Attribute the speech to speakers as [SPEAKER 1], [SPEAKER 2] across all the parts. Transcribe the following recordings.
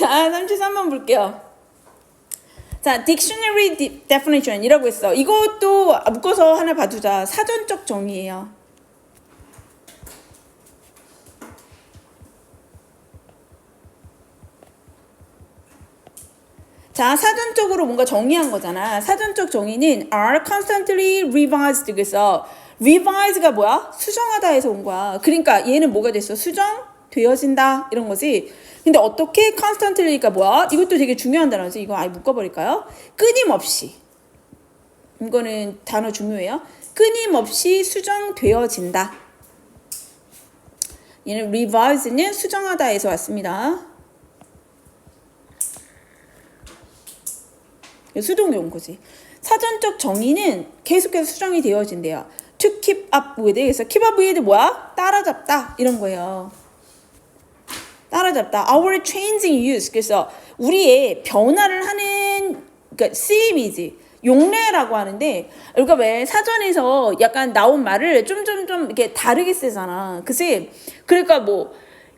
[SPEAKER 1] 자, 33번 볼게요. 자, dictionary definition이라고 했어. 이것도 묶어서 하나 봐두자. 사전적 정의예요. 자, 사전적으로 뭔가 정의한 거잖아. 사전적 정의는 are constantly revised. 그래서 revise가 뭐야? 수정하다 해서 온 거야. 그러니까 얘는 뭐가 됐어? 수정되어진다 이런 거지. 근데 어떻게 constantly가 뭐야? 이것도 되게 중요한 단어지. 이거 아예 묶어버릴까요? 끊임없이. 이거는 단어 중요해요. 끊임없이 수정되어진다. 얘는 revise는 수정하다에서 왔습니다. 수동이 온 거지. 사전적 정의는 계속해서 수정이 되어진대요. To keep up with. 그래서 keep up with 뭐야? 따라잡다 이런 거예요. 따라잡다. Our changing use. 그래서 우리의 변화를 하는 그러니까 쓰임이지. 용례라고 하는데 그러니까 왜 사전에서 약간 나온 말을 좀 이렇게 다르게 쓰잖아. 그치? 그러니까 뭐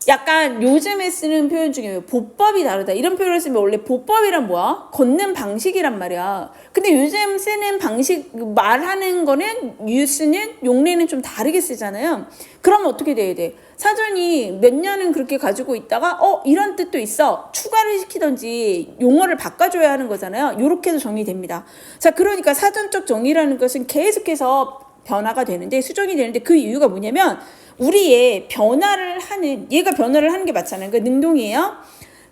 [SPEAKER 1] 약간 요즘에 쓰는 표현 중에 보법이 다르다 이런 표현을 쓰면 원래 보법이란 뭐야? 걷는 방식이란 말이야. 근데 요즘 쓰는 방식 말하는 거는 유스는 용례는 좀 다르게 쓰잖아요. 그러면 어떻게 돼야 돼? 사전이 몇 년은 그렇게 가지고 있다가 이런 뜻도 있어 추가를 시키던지 용어를 바꿔줘야 하는 거잖아요. 이렇게 해서 정의됩니다. 자, 그러니까 사전적 정의라는 것은 계속해서 변화가 되는데 수정이 되는데 그 이유가 뭐냐면 우리의 변화를 하는 얘가 변화를 하는 게 맞잖아요. 그 능동이에요.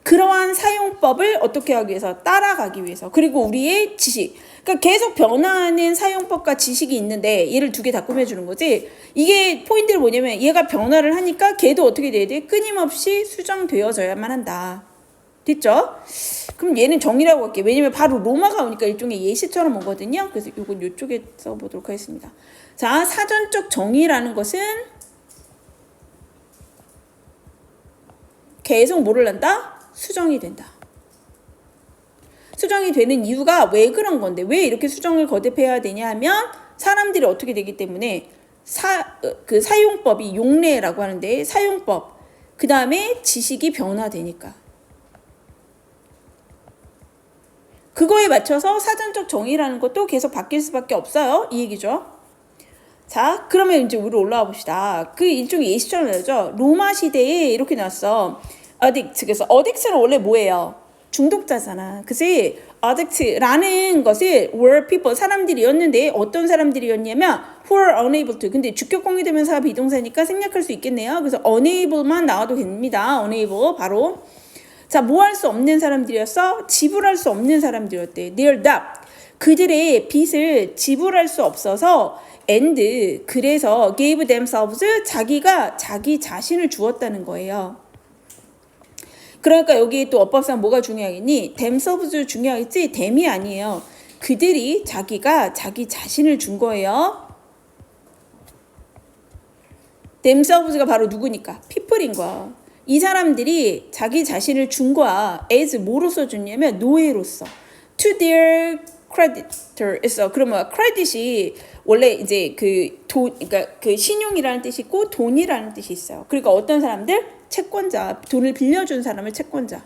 [SPEAKER 1] 그러한 사용법을 어떻게 하기 위해서 따라가기 위해서 그리고 우리의 지식 그러니까 계속 변화하는 사용법과 지식이 있는데 얘를 두 개 다 꾸며주는 거지. 이게 포인트가 뭐냐면 얘가 변화를 하니까 걔도 어떻게 돼야 돼? 끊임없이 수정되어져야만 한다. 됐죠? 그럼 얘는 정의라고 할게요. 왜냐면 바로 로마가 오니까 일종의 예시처럼 오거든요. 그래서 이건 이쪽에 써보도록 하겠습니다. 자, 사전적 정의라는 것은 계속 뭐를 한다? 수정이 된다. 수정이 되는 이유가 왜 그런 건데 왜 이렇게 수정을 거듭해야 되냐 하면 사람들이 어떻게 되기 때문에 그 사용법이 용례라고 하는데 사용법 그 다음에 지식이 변화되니까 그거에 맞춰서 사전적 정의라는 것도 계속 바뀔 수밖에 없어요. 이 얘기죠. 자, 그러면 이제 우리 올라와 봅시다. 그 일종의 예시처럼 나오죠. 로마 시대에 이렇게 나왔어. addict. 그래서 addict는 원래 뭐예요? 중독자잖아. 그치? addict라는 것을 were people, 사람들이었는데 어떤 사람들이었냐면 who are unable to. 근데 주격공이 되면서 비동사니까 생략할 수 있겠네요. 그래서 unable만 나와도 됩니다. unable 바로. 자, 뭐 할 수 없는 사람들이었어? 지불할 수 없는 사람들이었대. Their debt. 그들의 빚을 지불할 수 없어서 and 그래서 gave themselves 자기가 자기 자신을 주었다는 거예요. 그러니까 여기 또 어법상 뭐가 중요하겠니? themselves 중요하겠지? them이 아니에요. 그들이 자기가 자기 자신을 준 거예요. themselves가 바로 누구니까? people인 거야. 이 사람들이 자기 자신을 준 거야. as 뭐로서 줬냐면 노예로서. to their creditor. 그러면 credit이 원래 이제 그러니까 그 신용이라는 뜻이 있고 돈이라는 뜻이 있어요. 그러니까 어떤 사람들? 채권자. 돈을 빌려준 사람을 채권자.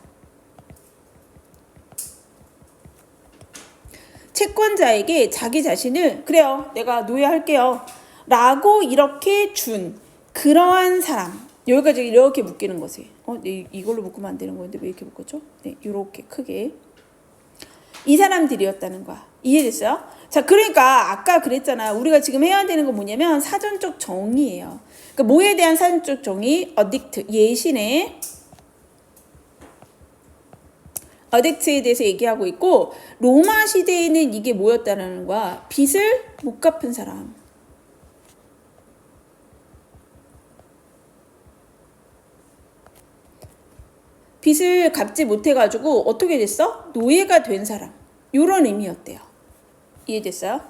[SPEAKER 1] 채권자에게 자기 자신을 그래요. 내가 노예할게요. 라고 이렇게 준 그러한 사람. 여기까지 이렇게 묶이는 거지. 네, 이걸로 묶으면 안 되는 건데 왜 이렇게 묶었죠? 네, 이렇게 크게. 이 사람들이었다는 거야. 이해됐어요? 자, 그러니까 아까 그랬잖아. 우리가 지금 해야 되는 건 뭐냐면 사전적 정의예요. 그러니까 뭐에 대한 사전적 정의? addict, 예시네. addict에 대해서 얘기하고 있고 로마 시대에는 이게 뭐였다는 거야? 빚을 못 갚은 사람. 빚을 갚지 못해가지고 어떻게 됐어? 노예가 된 사람. 이런 의미였대요. 이해됐어요?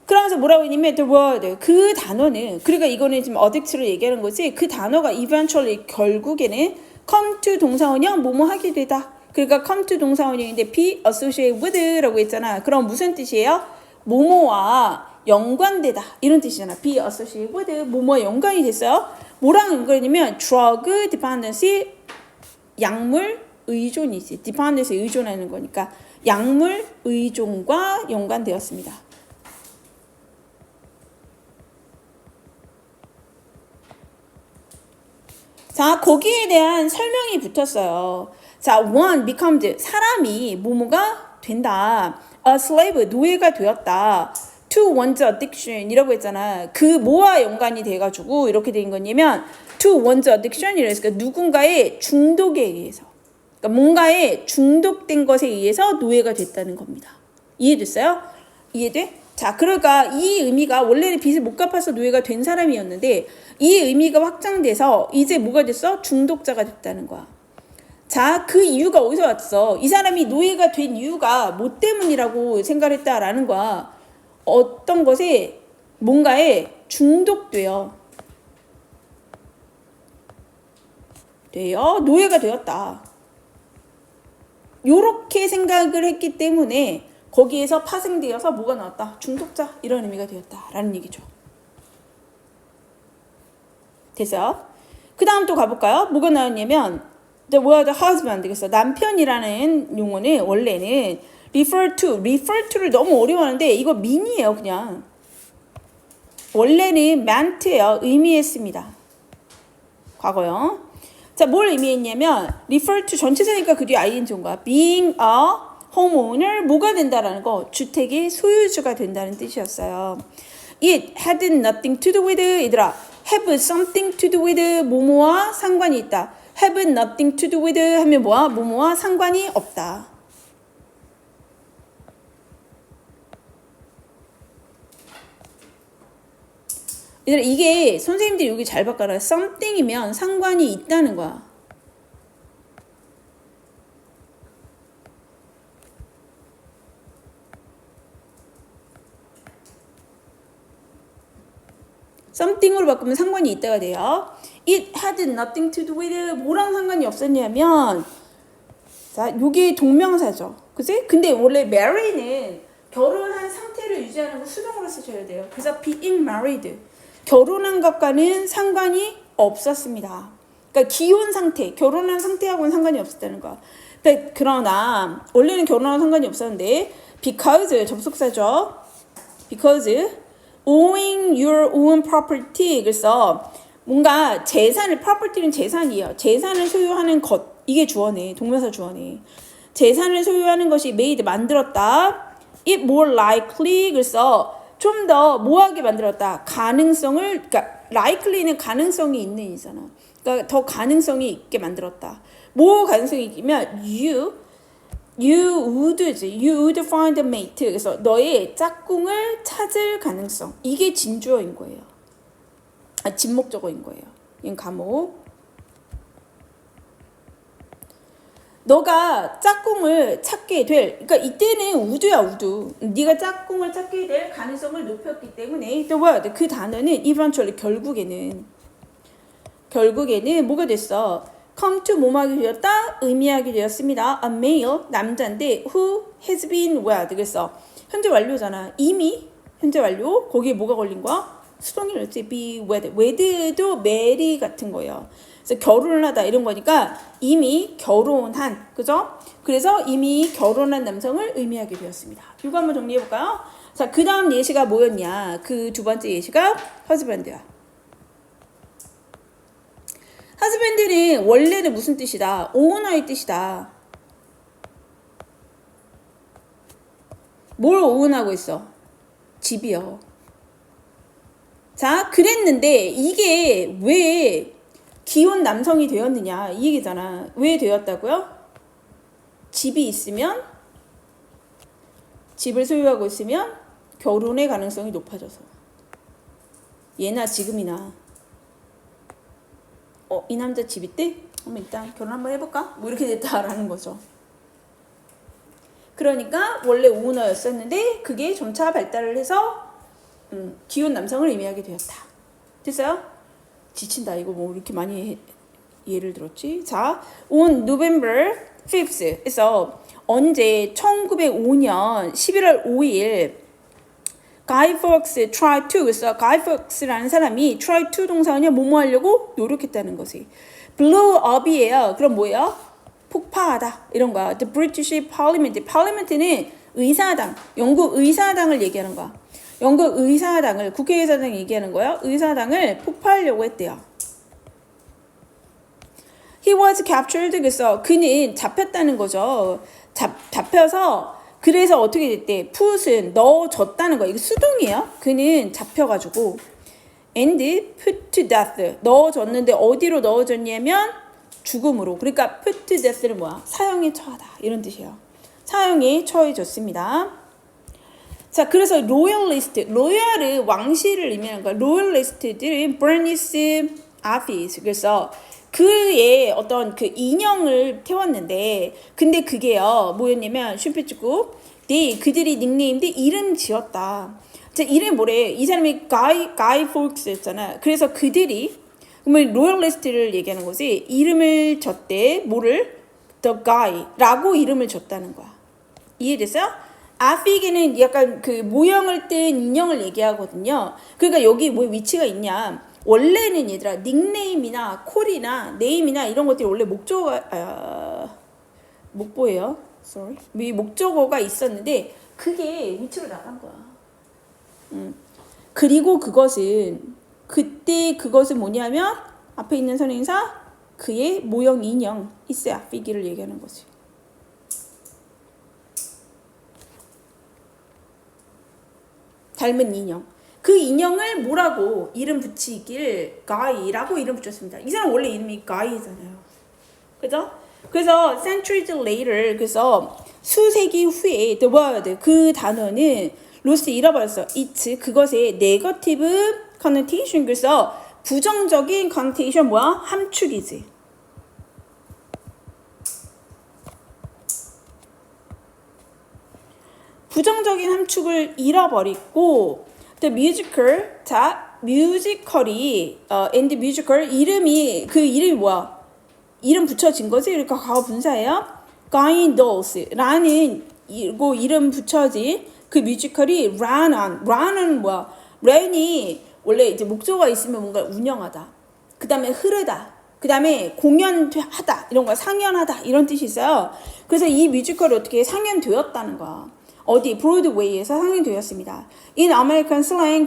[SPEAKER 1] 그러면서 뭐라고 했냐면 the word, 그 단어는 그러니까 이거는 지금 addict로 얘기하는 거지. 그 단어가 eventually 결국에는 come to 동사원형 뭐뭐 하게 되다. 그러니까 come to 동사원형인데 be associated with라고 했잖아. 그럼 무슨 뜻이에요? 뭐뭐와 연관되다 이런 뜻이잖아. be associated with 뭐뭐와 연관이 됐어요. 뭐랑 연관이냐면 drug dependency 약물 의존이지. depend에서 의존하는 거니까 약물 의존과 연관되었습니다. 자, 거기에 대한 설명이 붙었어요. 자, one becomes 사람이 뭐뭐가 된다. a slave 노예가 되었다. to one's addiction이라고 했잖아. 그 뭐와 연관이 돼가지고 이렇게 된 거냐면 to one's addiction이라서 그러니까 누군가의 중독에 의해서 그러니까 뭔가에 중독된 것에 의해서 노예가 됐다는 겁니다. 이해됐어요? 이해돼? 자, 그러니까 이 의미가 원래는 빚을 못 갚아서 노예가 된 사람이었는데 이 의미가 확장돼서 이제 뭐가 됐어? 중독자가 됐다는 거야. 자, 그 이유가 어디서 왔어? 이 사람이 노예가 된 이유가 뭐 때문이라고 생각했다라는 거야. 어떤 것에 뭔가에 중독돼요. 노예가 되었다. 요렇게 생각을 했기 때문에 거기에서 파생되어서 뭐가 나왔다? 중독자 이런 의미가 되었다라는 얘기죠. 됐어요? 그 다음 또 가볼까요? 뭐가 나왔냐면 the word husband 그래서 남편이라는 용어는 원래는 refer to를 너무 어려워하는데 이거 mean이에요. 그냥 원래는 meant예요. 의미했습니다. 과거요. 자, 뭘 의미했냐면 refer to 전체사니까 그 뒤에 ing 온 거야. being a homeowner 뭐가 된다라는 거 주택의 소유주가 된다는 뜻이었어요. It had nothing to do with 얘들아 have something to do with 뭐뭐와 상관이 있다. have nothing to do with 하면 뭐야? 뭐뭐와 상관이 없다. 얘들아 이게 선생님들이 여기 잘 바꿔라. something이면 상관이 있다는 거야. something으로 바꾸면 상관이 있다가 돼요. It had nothing to do with 뭐랑 상관이 없었냐면 자, 요게 동명사죠. 그치? 근데 원래 marry는 결혼한 상태를 유지하는 거 수동으로 쓰셔야 돼요. 그래서 being married 결혼한 것과는 상관이 없었습니다. 그러니까 기혼 상태, 결혼한 상태하고는 상관이 없었다는 거야. 그러나 원래는 결혼한 상관이 없었는데 because 접속사죠. because owning your own property 그래서 뭔가 재산을 property는 재산이에요. 재산을 소유하는 것 이게 주어네. 동명사 주어네. 재산을 소유하는 것이 made 만들었다. it more likely 그래서 좀 더 뭐하게 만들었다. 가능성을 그러니까 likely는 가능성이 있는 이잖아. 그러니까 더 가능성이 있게 만들었다. 뭐 가능성이 있냐면 you would find a mate. 그래서 너의 짝꿍을 찾을 가능성. 이게 진주어인 거예요. 진목적어인 거예요. 이건 감옥. 너가 짝꿍을 찾게 될, 그러니까 이때는 우드야 우드. 네가 짝꿍을 찾게 될 가능성을 높였기 때문에 또 뭐야? 그 단어는 eventually 결국에는 뭐가 됐어? come to 뭐하게 되었다? 의미하게 되었습니다. a male 남자인데 who has been wed 그래서 현재 완료잖아. 이미 현재 완료. 거기에 뭐가 걸린 거야? 수동이 있지. be wed. wed도 marry 같은 거예요. 그래서 결혼을 하다 이런 거니까 이미 결혼한 그죠? 그래서 이미 결혼한 남성을 의미하게 되었습니다. 이거 한번 정리해 볼까요? 자, 그 다음 예시가 뭐였냐? 그 두 번째 예시가 husband야. husband는 원래는 무슨 뜻이다? 오너의 뜻이다. 뭘 오너하고 있어? 집이요. 자, 그랬는데 이게 왜 기혼 남성이 되었느냐 이 얘기잖아. 왜 되었다고요? 집이 있으면 집을 소유하고 있으면 결혼의 가능성이 높아져서 예나 지금이나 이 남자 집 있대? 그럼 일단 결혼 한번 해볼까? 뭐 이렇게 됐다라는 거죠. 그러니까 원래 오너였었는데 그게 점차 발달을 해서 기혼 남성을 의미하게 되었다. 됐어요? 지친다. 이거 뭐 이렇게 많이 예를 들었지? 자, on November 5th. 그래서 언제 1905년 11월 5일 Guy Fawkes tried to 그래서 Guy Fawkes라는 사람이 try to 동사는요 뭐뭐 하려고 노력했다는 것이 blow up이에요. 그럼 뭐예요? 폭파하다 이런 거야. The British Parliament. Parliament는 의사당, 영국 의사당을 얘기하는 거야. 영국 의사당을 국회의사당 얘기하는 거야. 의사당을 폭파하려고 했대요. He was captured. 그래서 그는 잡혔다는 거죠. 잡혀서 그래서 어떻게 됐대? put은 넣어졌다는 거야. 이거 수동이에요. 그는 잡혀가지고 and put to death. 넣어졌는데 어디로 넣어졌냐면 죽음으로. 그러니까 put to death는 뭐야? 사형에 처하다 이런 뜻이에요. 사형에 처해졌습니다. 자, 그래서 로열리스트, 로열은 왕실을 의미하는 거야. 로열리스트들은 버니스 아피스. 그래서 그의 어떤 그 인형을 태웠는데, 근데 그게요 뭐였냐면 슈피츠고, 그들이 닉네임인데 이름 지었다. 자, 이름 뭐래? 이 사람이 가이 폴크스였잖아. 그래서 그들이 그러면 로열리스트를 얘기하는 거지. 이름을 줬대. 뭐를? The Guy라고 이름을 줬다는 거야. 이해됐어요? 아피기는 약간 그 모형을 뗀 인형을 얘기하거든요. 그러니까 여기 뭐 위치가 있냐? 원래는 얘들아 닉네임이나 콜이나 네임이나 이런 것들이 원래 목보예요. sorry. 이 목적어가 있었는데 그게 위치로 나간 거야. 그리고 그것은 뭐냐면 앞에 있는 선행사 그의 모형 인형 이세 아피기를 얘기하는 거지. 닮은 인형. 그 인형을 뭐라고 이름 붙이길 가이라고 이름 붙였습니다. 이 사람 원래 이름이 가이잖아요. 그죠? 그래서 centuries later, 그래서 수세기 후에 the word, 그 단어는 로스 잃어버렸어. it's, 그것의 negative connotation. 그래서 부정적인 connotation 뭐야? 함축이지. 부정적인 함축을 잃어버리고 the musical, 자 뮤지컬이 and musical 이름이 그 이름이 뭐야? 이름 붙여진 거지. 그러니까 과거 분사예요. Guidos라는 이름 붙여진 그 뮤지컬이 ran on은 뭐야? ran이 원래 이제 목적어가 있으면 뭔가 운영하다. 그 다음에 흐르다. 그 다음에 공연하다 이런 거야. 상연하다 이런 뜻이 있어요. 그래서 이 뮤지컬이 어떻게 상연되었다는 거야. 어디? 브로드웨이에서 상영되었습니다. In American slang,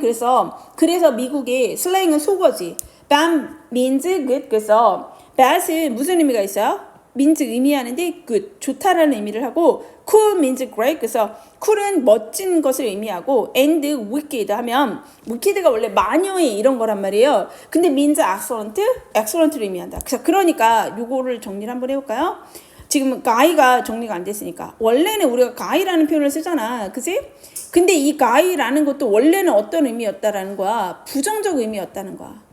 [SPEAKER 1] 그래서 미국의 슬랭은 속어지. bad means good. 그래서 bad은 무슨 의미가 있어요? means 의미하는데 good, 좋다라는 의미를 하고 cool means great. 그래서 cool은 멋진 것을 의미하고 and wicked 하면 wicked가 원래 마녀의 이런 거란 말이에요. 근데 means excellent를 의미한다. 그러니까 요거를 정리를 한번 해볼까요? 지금 가이가 정리가 안 됐으니까 원래는 우리가 가이라는 표현을 쓰잖아, 그치? 근데 이 가이라는 것도 원래는 어떤 의미였다라는 거야? 부정적 의미였다는 거야.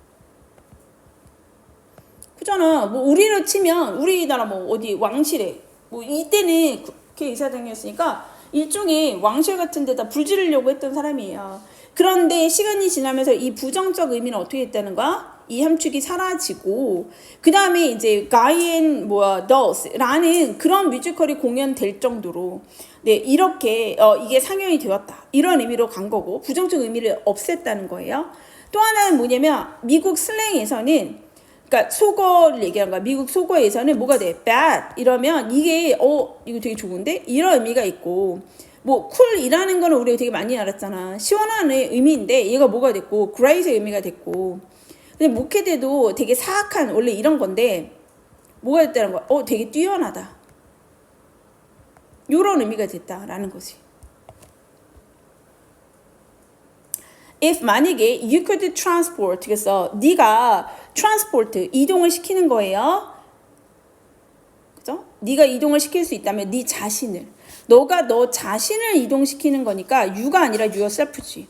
[SPEAKER 1] 그잖아. 뭐 우리로 치면 우리나라 뭐 어디 왕실에 뭐 이때는 국회의사당이었으니까 일종의 왕실 같은 데다 불 지르려고 했던 사람이에요. 그런데 시간이 지나면서 이 부정적 의미는 어떻게 됐다는 거야? 이 함축이 사라지고 그 다음에 이제 가이앤 더스라는 그런 뮤지컬이 공연될 정도로 네 이렇게 이게 상영이 되었다 이런 의미로 간 거고 부정적 의미를 없앴다는 거예요. 또 하나는 뭐냐면 미국 슬랭에서는 그러니까 속어를 얘기하는 거야. 미국 속어에서는 뭐가 돼? bad 이러면 이게 이거 되게 좋은데 이런 의미가 있고 뭐 쿨이라는 거는 우리가 되게 많이 알았잖아. 시원한 의미인데 얘가 뭐가 됐고 great의 의미가 됐고 근데 목회대도 되게 사악한 원래 이런 건데 뭐가 됐다는 거야? 되게 뛰어나다. 이런 의미가 됐다라는 거지. If 만약에 you could transport, 그래서 네가 transport 이동을 시키는 거예요. 그죠? 네가 이동을 시킬 수 있다면 네 자신을 너가 너 자신을 이동시키는 거니까 you가 아니라 yourself지.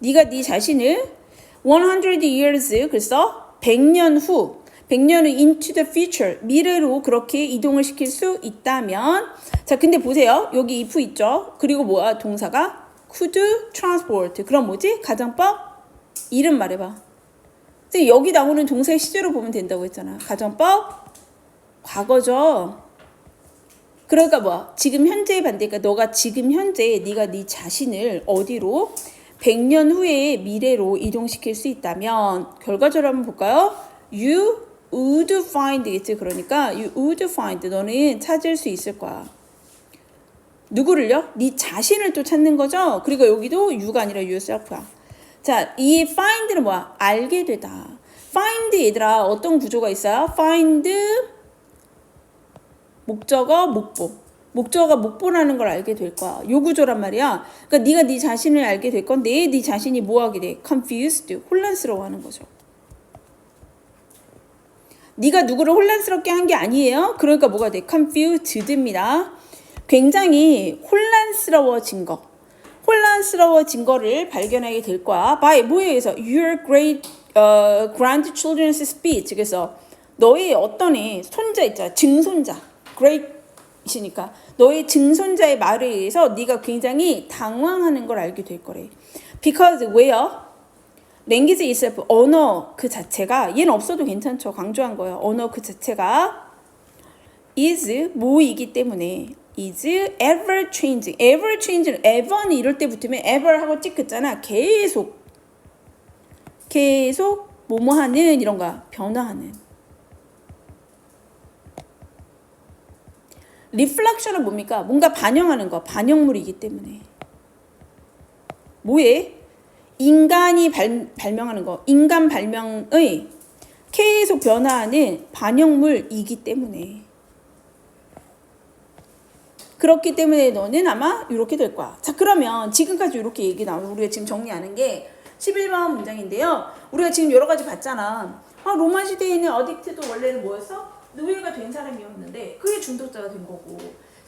[SPEAKER 1] 네가 네 자신을 100 years 그래서 100년 후 100년을 into the future 미래로 그렇게 이동을 시킬 수 있다면 자 근데 보세요. 여기 if 있죠. 그리고 뭐야 동사가 could transport. 그럼 뭐지? 가정법 이름 말해봐. 여기 나오는 동사의 시제로 보면 된다고 했잖아. 가정법 과거죠. 그러니까 뭐야? 지금 현재의 반대니까 너가 지금 현재 네가 네 자신을 어디로 100년 후의 미래로 이동시킬 수 있다면 결과적으로 한번 볼까요? You would find겠지. 그러니까 you would find. 너는 찾을 수 있을 거야. 누구를요? 네 자신을 또 찾는 거죠. 그리고 여기도 you가 아니라 yourself야. 자, 이 find는 뭐야? 알게 되다. find 얘들아 어떤 구조가 있어요? find 목적어 목보. 목적어가 목보라는 걸 알게 될 거야. 요 구조란 말이야. 그러니까 네가 네 자신을 알게 될 건데 네 자신이 뭐 하게 돼? confused. 혼란스러워하는 거죠. 네가 누구를 혼란스럽게 한 게 아니에요. 그러니까 뭐가 돼? confused입니다. 굉장히 혼란스러워진 거. 혼란스러워진 거를 발견하게 될 거야. by 뭐에 의해서? your great grandchildren's speech. 그래서 너의 어떤 애 손자 있잖아. 증손자. great이니까 너의 증손자의 말에 의해서 네가 굉장히 당황하는 걸 알게 될 거래. because 왜요? language itself, 언어 그 자체가, 얘는 없어도 괜찮죠. 강조한 거예요. 언어 그 자체가 is 뭐이기 때문에 is ever changing. ever changing, ever는 이럴 때 붙으면 ever 하고 찍었잖아. 계속 뭐뭐 하는 이런 거야. 변화하는. reflection은 뭡니까? 뭔가 반영하는 거. 반영물이기 때문에. 뭐에? 인간이 발명하는 거. 인간 발명의 계속 변화하는 반영물이기 때문에. 그렇기 때문에 너는 아마 이렇게 될 거야. 자, 그러면 지금까지 이렇게 얘기 나오고 우리가 지금 정리하는 게 11번 문장인데요. 우리가 지금 여러 가지 봤잖아. 로마 시대에 있는 어딕트도 원래는 뭐였어? 노예가 된 사람이었는데 그게 중독자가 된 거고.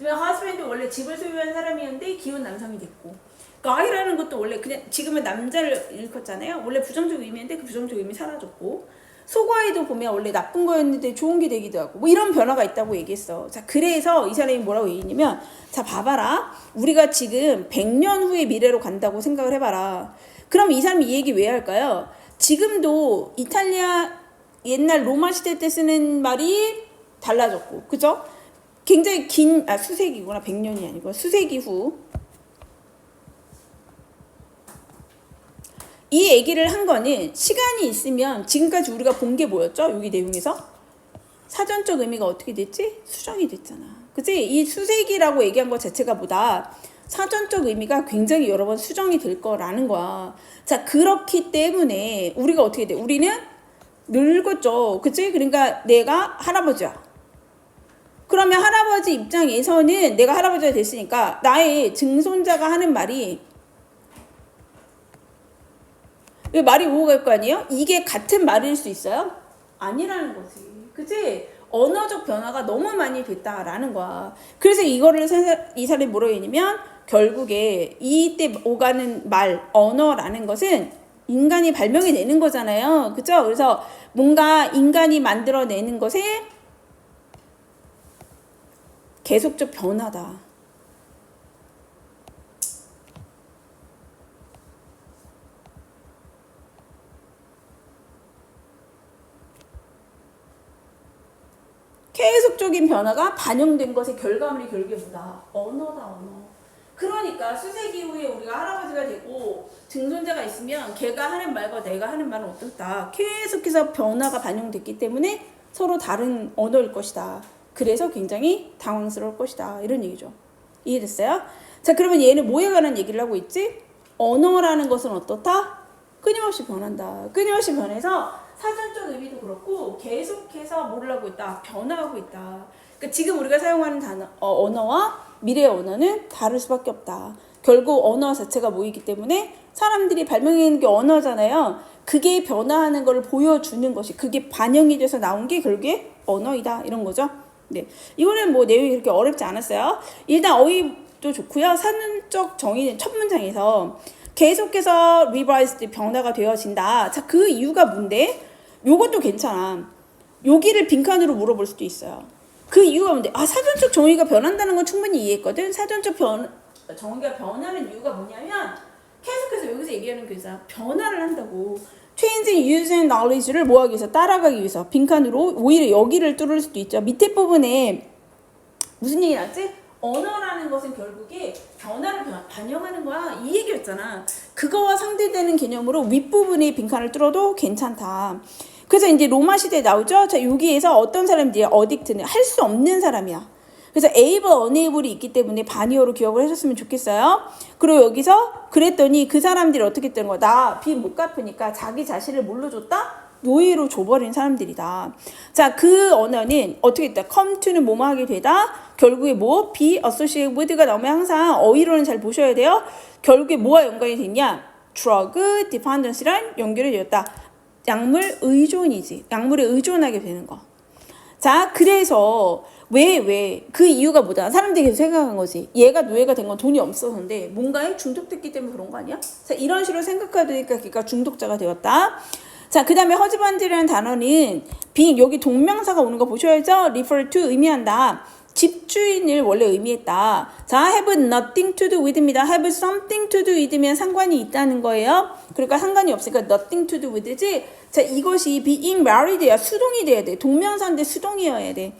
[SPEAKER 1] 하스밴드 원래 집을 소유한 사람이었는데 기혼 남성이 됐고. guy라는 것도 원래 그냥 지금은 남자를 일컫잖아요. 원래 부정적 의미인데 그 부정적 의미 사라졌고. 소과에도 보면 원래 나쁜 거였는데 좋은 게 되기도 하고 뭐 이런 변화가 있다고 얘기했어. 자, 그래서 이 사람이 뭐라고 얘기했냐면, 자, 봐봐라. 우리가 지금 100년 후의 미래로 간다고 생각을 해봐라. 그럼 이 사람이 이 얘기 왜 할까요? 지금도 이탈리아 옛날 로마 시대 때 쓰는 말이 달라졌고, 그죠? 굉장히 긴, 수세기구나. 100년이 아니고 수세기 후 이 얘기를 한 거는 시간이 있으면 지금까지 우리가 본 게 뭐였죠? 여기 내용에서 사전적 의미가 어떻게 됐지? 수정이 됐잖아. 그치? 이 수세기라고 얘기한 것 자체가 보다 사전적 의미가 굉장히 여러 번 수정이 될 거라는 거야. 자, 그렇기 때문에 우리가 어떻게 돼? 우리는 늙었죠. 그치? 그러니까 내가 할아버지야. 그러면 할아버지 입장에서는 내가 할아버지가 됐으니까 나의 증손자가 하는 말이 말이 오고 갈 거 아니에요? 이게 같은 말일 수 있어요? 아니라는 거지. 그치? 언어적 변화가 너무 많이 됐다라는 거야. 그래서 이거를 이 사람이 뭐라고 했냐면 결국에 이때 오가는 말, 언어라는 것은 인간이 발명해내는 거잖아요. 그죠? 그래서 뭔가 인간이 만들어내는 것에 계속적 변화다. 계속적인 변화가 반영된 것의 결과물이 결국보다 언어다, 언어. 그러니까 수세기 후에 우리가 할아버지가 되고 증손자가 있으면 걔가 하는 말과 내가 하는 말은 어떻다. 계속해서 변화가 반영됐기 때문에 서로 다른 언어일 것이다. 그래서 굉장히 당황스러울 것이다. 이런 얘기죠. 이해됐어요? 자, 그러면 얘는 뭐에 관한 얘기를 하고 있지? 언어라는 것은 어떻다? 끊임없이 변한다. 끊임없이 변해서 사전적 의미도 그렇고 계속해서 뭘 하고 있다? 변화하고 있다. 그러니까 지금 우리가 사용하는 단어, 언어와 미래의 언어는 다를 수밖에 없다. 결국 언어 자체가 뭐이기 때문에 사람들이 발명해낸 게 언어잖아요. 그게 변화하는 걸 보여주는 것이, 그게 반영이 돼서 나온 게 결국에 언어이다. 이런 거죠. 네, 이거는 뭐 내용이 그렇게 어렵지 않았어요. 일단 어휘도 좋고요. 사전적 정의는 첫 문장에서 계속해서 revised 변화가 되어진다. 자, 그 이유가 뭔데? 요것도 괜찮아. 여기를 빈칸으로 물어볼 수도 있어요. 그 이유가 뭔데? 사전적 정의가 변한다는 건 충분히 이해했거든. 사전적 정의가 변하는 이유가 뭐냐면 계속해서 여기서 얘기하는 그 변화를 한다고. Changing using knowledge를 뭐하기 위해서? 따라가기 위해서. 빈칸으로 오히려 여기를 뚫을 수도 있죠. 밑에 부분에 무슨 얘기 나왔지? 언어라는 것은 결국에 변화를 반영하는 거야. 이 얘기였잖아. 그거와 상대되는 개념으로 윗부분에 빈칸을 뚫어도 괜찮다. 그래서 이제 로마 시대에 나오죠. 자, 여기에서 어떤 사람들이 어딕트는 할 수 없는 사람이야. 그래서 able, unable이 있기 때문에 반이어로 기억을 하셨으면 좋겠어요. 그리고 여기서 그랬더니 그 사람들이 어떻게 했던 거야? 나 빚 못 갚으니까 자기 자신을 뭘로 줬다? 노예로 줘버린 사람들이다. 자, 그 언어는 어떻게 했다? come to는 뭐뭐 하게 되다. 결국에 뭐? be associated with가 나오면 항상 어휘로는 잘 보셔야 돼요. 결국에 뭐와 연관이 됐냐? drug dependency랑 연결이 되었다. 약물 의존이지. 약물에 의존하게 되는 거. 자, 그래서 왜 그 이유가 뭐다? 사람들이 계속 생각한 거지. 얘가 노예가 된 건 돈이 없어서인데 뭔가에 중독됐기 때문에 그런 거 아니야? 자, 이런 식으로 생각하니까 걔가 중독자가 되었다. 자, 그 다음에 husband이라는 단어는 여기 동명사가 오는 거 보셔야죠. refer to 의미한다. 집주인을 원래 의미했다. 자, have nothing to do with입니다. have something to do with면 상관이 있다는 거예요. 그러니까 상관이 없으니까 nothing to do with지. 자, 이것이 being married야. 수동이 돼야 돼. 동명사인데 수동이어야 돼.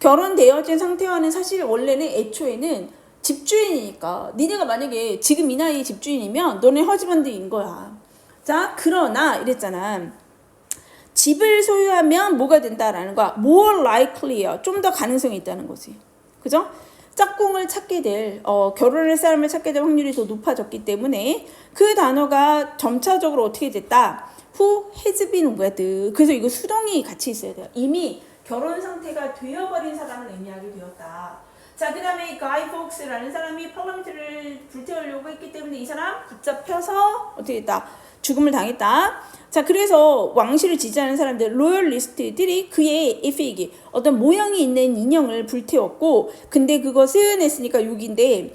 [SPEAKER 1] 결혼되어진 상태와는 사실 원래는 애초에는 집주인이니까 니네가 만약에 지금 이 나이에 집주인이면 너네 허즈밴드인 거야. 자, 그러나 이랬잖아. 집을 소유하면 뭐가 된다라는 거야. more likely야. 좀 더 가능성이 있다는 거지. 그죠? 짝꿍을 찾게 될, 결혼할 사람을 찾게 될 확률이 더 높아졌기 때문에 그 단어가 점차적으로 어떻게 됐다? who has been wed. 그래서 이거 수동이 같이 있어야 돼요. 이미 결혼 상태가 되어버린 사람을 의미하게 되었다. 자, 그 다음에 가이 폭스라는 사람이 파라미터를 불태우려고 했기 때문에 이 사람 붙잡혀서 어떻게 됐다? 죽음을 당했다. 자, 그래서 왕실을 지지하는 사람들, 로열리스트들이 그의 에피기, 어떤 모형이 있는 인형을 불태웠고, 근데 그것은 했으니까 6인데,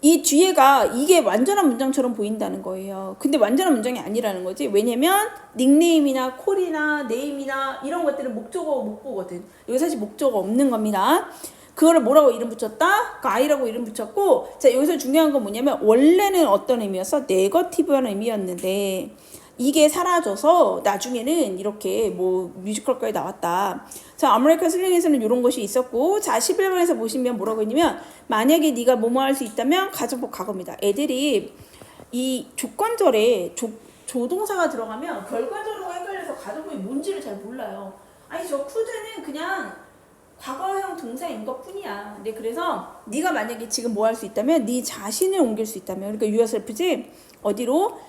[SPEAKER 1] 이 뒤에가 이게 완전한 문장처럼 보인다는 거예요. 근데 완전한 문장이 아니라는 거지. 왜냐면 닉네임이나 콜이나 네임이나 이런 것들은 목적어 못 보거든. 여기 사실 목적어 없는 겁니다. 그거를 뭐라고 이름 붙였다? 가이라고 이름 붙였고, 자, 여기서 중요한 건 뭐냐면 원래는 어떤 의미였어? 네거티브한 의미였는데 이게 사라져서 나중에는 이렇게 뭐 뮤지컬까지 나왔다. 자, 아메리칸 슬랭에서는 이런 것이 있었고, 자, 11번에서 보시면 뭐라고 했냐면 만약에 네가 뭐뭐 할 수 있다면 가정법 과거입니다. 애들이 이 조건절에 조동사가 들어가면 결과적으로 헷갈려서 가정법이 뭔지를 잘 몰라요. 아니, 저 쿠드는 그냥 과거형 동사인 것 뿐이야. 근데 그래서 네가 만약에 지금 뭐 할 수 있다면 네 자신을 옮길 수 있다면, 그러니까 yourself지 어디로?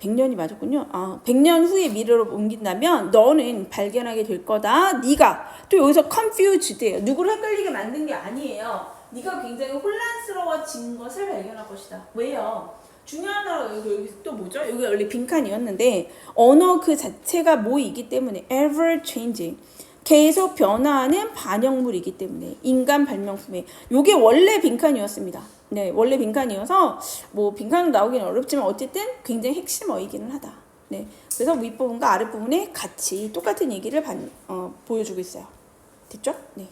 [SPEAKER 1] 100년이 맞았군요. 100년 후에 미래로 옮긴다면 너는 발견하게 될 거다. 네가 또 여기서 confused예요. 누구를 헷갈리게 만든 게 아니에요. 네가 굉장히 혼란스러워진 것을 발견할 것이다. 왜요? 중요한 단어가 여기 또 뭐죠? 여기 원래 빈칸이었는데 언어 그 자체가 뭐이기 때문에 ever changing. 계속 변화하는 반영물이기 때문에 인간 발명품에 요게 원래 빈칸이었습니다. 네, 원래 빈칸이어서 뭐 빈칸으로 나오기는 어렵지만 어쨌든 굉장히 핵심 어이기는 하다. 네, 그래서 윗부분과 아랫부분에 같이 똑같은 얘기를 보여주고 있어요. 됐죠? 네.